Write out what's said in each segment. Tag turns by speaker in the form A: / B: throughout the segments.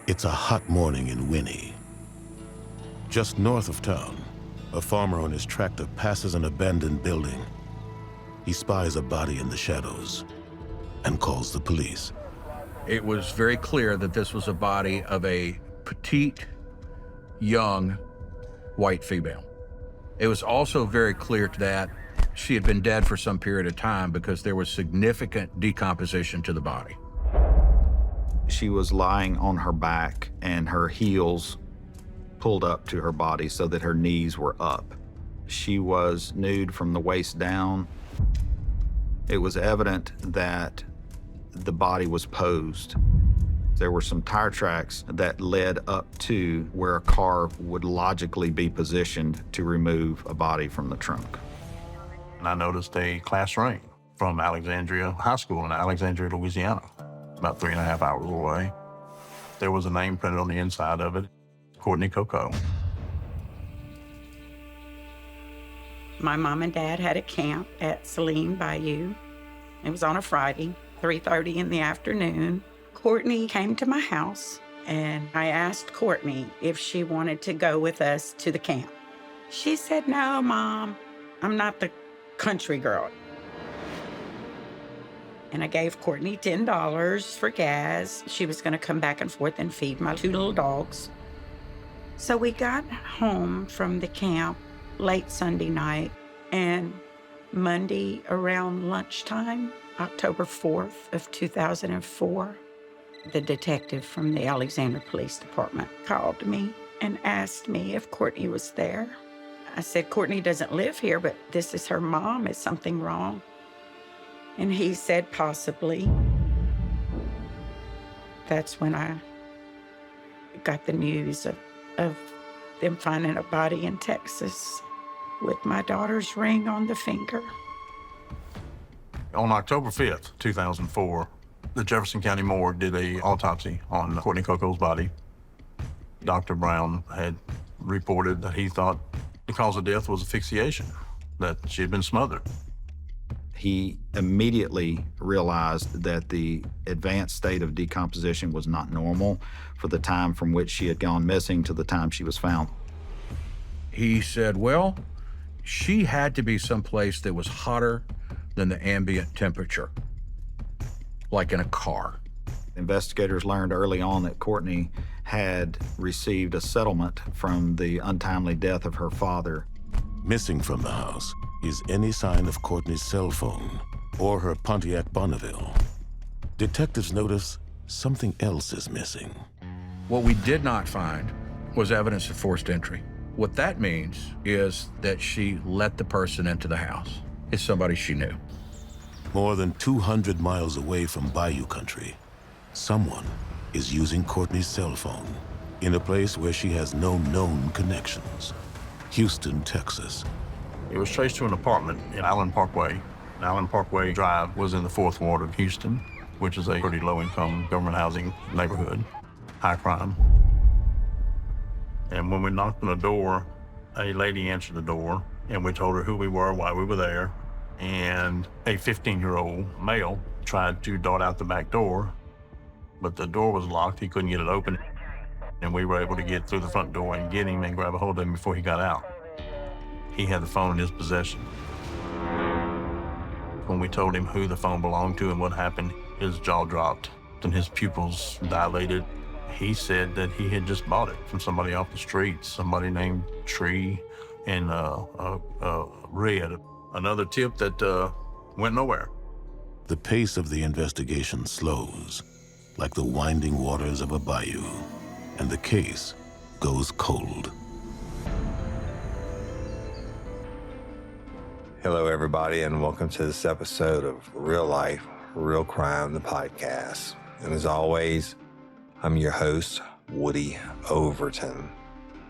A: It's a hot morning in Winnie. Just north of town, a farmer on his tractor passes an abandoned building. He spies a body in the shadows and calls the police.
B: It was very clear that this was a body of a petite, young, white female. It was also very clear that she had been dead for some period of time because there was significant decomposition to the body.
C: She was lying on her back and her heels pulled up to her body so that her knees were up. She was nude from the waist down. It was evident that the body was posed. There were some tire tracks that led up to where a car would logically be positioned to remove a body from the trunk.
D: And I noticed a class ring from Alexandria High School in Alexandria, Louisiana, about 3.5 hours away. There was a name printed on the inside of it, Courtney Coco.
E: My mom and dad had a camp at In the Bayou. It was on a Friday, 3:30 in the afternoon. Courtney came to my house, and I asked Courtney if she wanted to go with us to the camp. She said, "No, Mom, I'm not the country girl." And I gave Courtney $10 for gas. She was going to come back and forth and feed my 2 little dogs. So we got home from the camp late Sunday night, and Monday around lunchtime, October 4th of 2004, the detective from the Alexander Police Department called me and asked me if Courtney was there. I said, "Courtney doesn't live here, but this is her mom. Is something wrong?" And he said, "Possibly." That's when I got the news of them finding a body in Texas with my daughter's ring on the finger.
D: On October 5th, 2004, the Jefferson County Morgue did an autopsy on Courtney Coco's body. Dr. Brown had reported that he thought the cause of death was asphyxiation, that she had been smothered.
C: He immediately realized that the advanced state of decomposition was not normal for the time from which she had gone missing to the time she was found.
B: He said, well, she had to be someplace that was hotter than the ambient temperature, like in a car.
C: Investigators learned early on that Courtney had received a settlement from the untimely death of her father.
A: Missing from the house is any sign of Courtney's cell phone or her Pontiac Bonneville. Detectives notice something else is missing.
B: What we did not find was evidence of forced entry. What that means is that she let the person into the house. It's somebody she knew.
A: More than 200 miles away from Bayou country, someone is using Courtney's cell phone in a place where she has no known connections. Houston, Texas.
D: It was traced to an apartment in Allen Parkway. Allen Parkway Drive was in the 4th Ward of Houston, which is a pretty low-income government housing neighborhood, high crime. And when we knocked on the door, a lady answered the door, and we told her who we were, why we were there, and a 15-year-old male tried to dart out the back door, but the door was locked. He couldn't get it open, and we were able to get through the front door and get him and grab a hold of him before he got out. He had the phone in his possession. When we told him who the phone belonged to and what happened, his jaw dropped and his pupils dilated. He said that he had just bought it from somebody off the street, somebody named Tree and Red. Another tip that went nowhere.
A: The pace of the investigation slows, like the winding waters of a bayou, and the case goes cold.
F: Hello, everybody, and welcome to this episode of Real Life, Real Crime, the podcast. And as always, I'm your host, Woody Overton.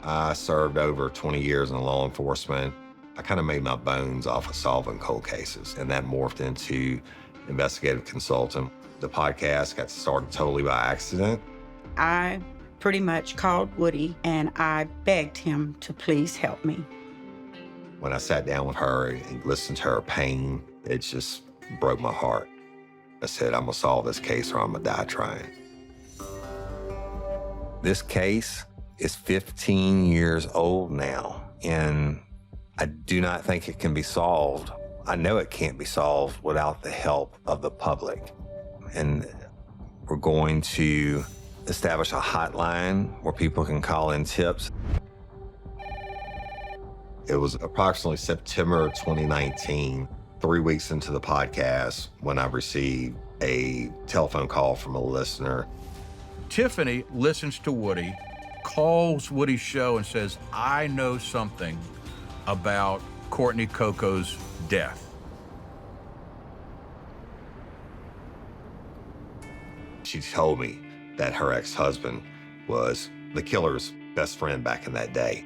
F: I served over 20 years in law enforcement. I kind of made my bones off of solving cold cases, and that morphed into investigative consultant. The podcast got started totally by accident.
E: I pretty much called Woody and I begged him to please help me.
F: When I sat down with her and listened to her pain, it just broke my heart. I said, I'm gonna solve this case or I'm gonna die trying. This case is 15 years old now, and I do not think it can be solved. I know it can't be solved without the help of the public. And we're going to establish a hotline where people can call in tips. It was approximately September of 2019, 3 weeks into the podcast, when I received a telephone call from a listener.
B: Tiffany listens to Woody, calls Woody's show and says, I know something about Courtney Coco's death.
F: She told me that her ex-husband was the killer's best friend back in that day.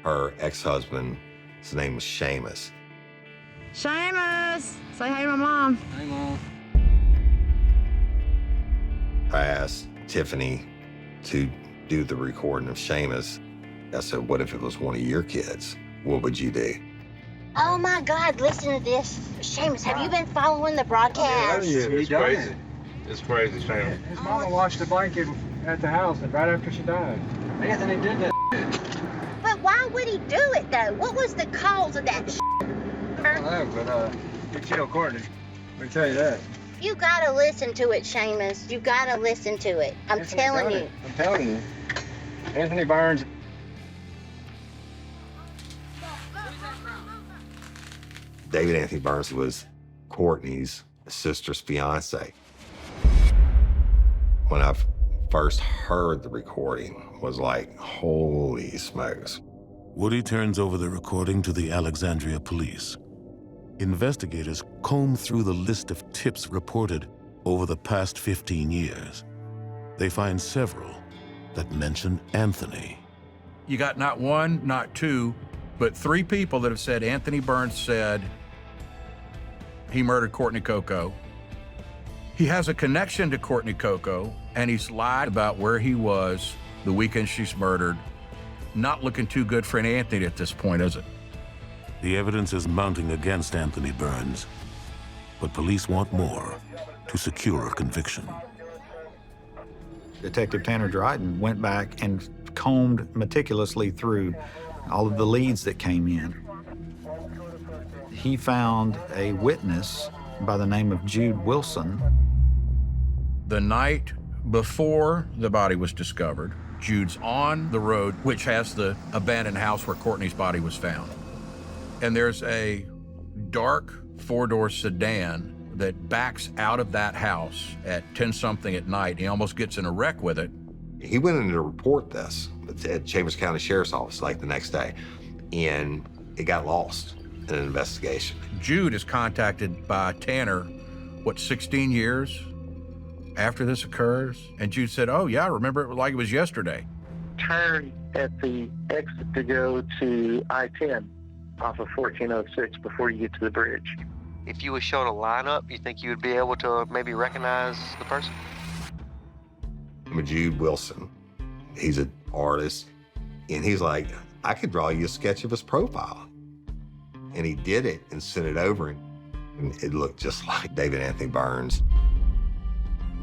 F: Her ex-husband, his name was Seamus.
G: Seamus! Say hey to my mom.
H: Hey, Mom.
F: I asked Tiffany to do the recording of Seamus. I said, what if it was one of your kids? What would you do?
G: Oh my God, listen to this. Seamus, have you been following the broadcast?
H: It's crazy. It's crazy, Seamus.
I: His mama washed the blanket at the house and right after she died. Anthony did that.
G: But why would he do it though? What was the cause of that
I: I don't know, but he killed Courtney. Let me tell you that.
G: You gotta listen to it, Seamus. You gotta listen to it. I'm telling you.
I: I'm telling you. Anthony Burns.
F: David Anthony Burns was Courtney's sister's fiance. When I first heard the recording, was like, holy smokes.
A: Woody turns over the recording to the Alexandria police. Investigators comb through the list of tips reported over the past 15 years. They find several that mention Anthony.
B: You got not one, not two, but three people that have said Anthony Burns said he murdered Courtney Coco. He has a connection to Courtney Coco, and he's lied about where he was the weekend she's murdered. Not looking too good for an Anthony at this point, is it?
A: The evidence is mounting against Anthony Burns, but police want more to secure a conviction.
C: Detective Tanner Dryden went back and combed meticulously through all of the leads that came in. He found a witness by the name of Jude Wilson.
B: The night before the body was discovered, Jude's on the road, which has the abandoned house where Courtney's body was found. And there's a dark four-door sedan that backs out of that house at 10-something at night. He almost gets in a wreck with it.
F: He went in to report this at Chambers County Sheriff's Office like the next day, and it got lost in an investigation.
B: Jude is contacted by Tanner, 16 years after this occurs? And Jude said, oh yeah, I remember it like it was yesterday.
J: Turn at the exit to go to I-10 off of 1406 before you get to the bridge.
K: If you were shown a lineup, you think you would be able to maybe recognize the person?
F: Jude Wilson, he's an artist, and he's like, I could draw you a sketch of his profile. And he did it and sent it over, and it looked just like David Anthony Burns.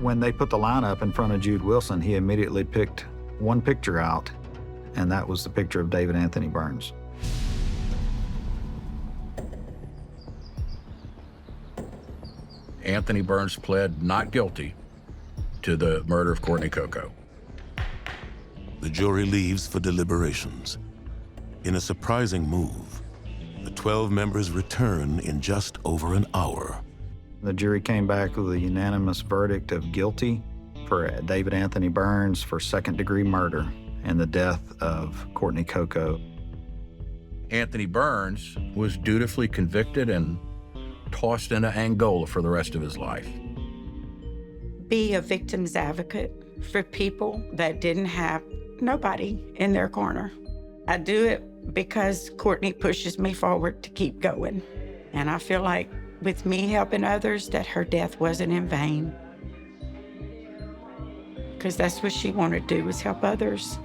C: When they put the lineup in front of Jude Wilson, he immediately picked one picture out, and that was the picture of David Anthony Burns.
B: Anthony Burns pled not guilty to the murder of Courtney Coco.
A: The jury leaves for deliberations. In a surprising move, the 12 members return in just over an hour.
C: The jury came back with a unanimous verdict of guilty for David Anthony Burns for second-degree murder and the death of Courtney Coco.
B: Anthony Burns was dutifully convicted and tossed into Angola for the rest of his life.
E: Be a victim's advocate for people that didn't have nobody in their corner. I do it because Courtney pushes me forward to keep going. And I feel like with me helping others, that her death wasn't in vain. Because that's what she wanted to do, was help others.